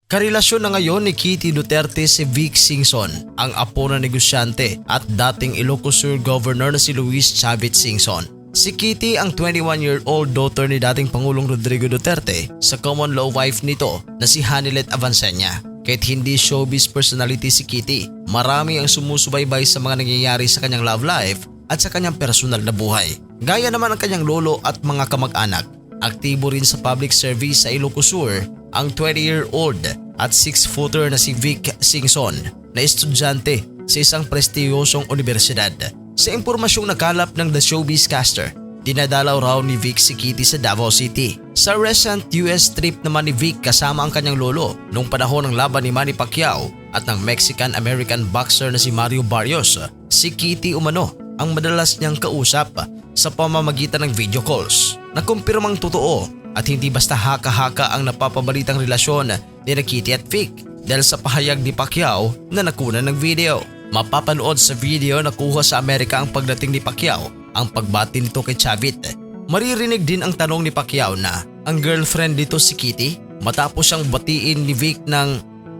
Karelasyon na ngayon ni Kitty Duterte si Vic Singson, ang apo na negosyante at dating Ilocos Sur Governor na si Luis Chavit Singson. Si Kitty ang 21-year-old daughter ni dating Pangulong Rodrigo Duterte sa common law wife nito na si Hanilet Avancenia. Kahit hindi showbiz personality si Kitty, marami ang sumusubaybay sa mga nangyayari sa kanyang love life at sa kanyang personal na buhay. Gaya naman ang kanyang lolo at mga kamag-anak. Aktibo rin sa public service sa Ilocos Sur ang 20-year-old at 6-footer na si Vic Singson na estudyante sa isang prestiyosong universidad. Sa impormasyong nakalap ng The Showbiz Caster, dinadalaw raw ni Vic si Kitty sa Davao City. Sa recent US trip naman ni Vic kasama ang kanyang lolo nung panahon ng laban ni Manny Pacquiao at ng Mexican-American boxer na si Mario Barrios, si Kitty umano ang madalas niyang kausap sa pamamagitan ng video calls. Nakumpirmang totoo at hindi basta haka-haka ang napapabalitang relasyon ni Kitty at Vic dahil sa pahayag ni Pacquiao na nakuna ng video. Mapapanood sa video na kuha sa Amerika ang pagdating ni Pacquiao ang pagbati nito kay Chavit. Maririnig din ang tanong ni Pacquiao na ang girlfriend dito si Kitty matapos siyang batiin ni Vic ng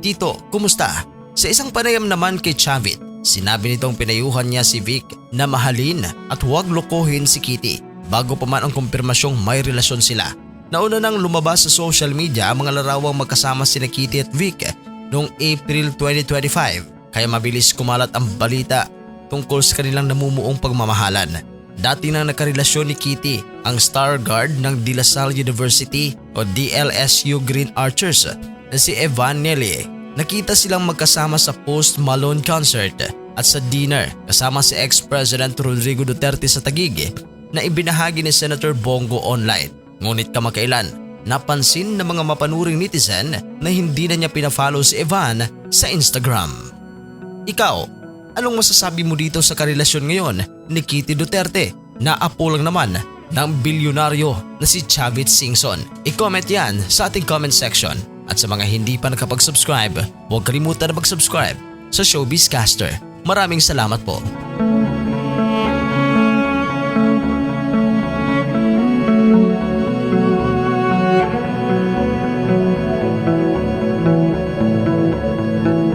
"Tito, kumusta?" Sa isang panayam naman kay Chavit, sinabi nitong pinayuhan niya si Vic na mahalin at huwag lokohin si Kitty bago pa man ang kumpirmasyong may relasyon sila. Nauna nang lumabas sa social media ang mga larawang magkasama sina Kitty at Vic noong April 2025 kaya mabilis kumalat ang balita tungkol sa kanilang namumuong pagmamahalan. Dati nang nakarelasyon ni Kitty ang star guard ng De La Salle University o DLSU Green Archers na si Evan Nelly. Nakita silang magkasama sa Post Malone concert at sa dinner kasama si ex-President Rodrigo Duterte sa Taguig na ibinahagi ni Senator Bongo online. Ngunit kamakailan, napansin ng mga mapanuring netizen na hindi na niya pinafollow si Evan sa Instagram. Ikaw, anong masasabi mo dito sa karelasyon ngayon ni Kitty Duterte na apo lang naman ng bilyonaryo na si Chavit Singson? I-comment yan sa ating comment section. At sa mga hindi pa nakapag-subscribe, huwag kalimutan na mag-subscribe sa Showbiz Caster. Maraming salamat po.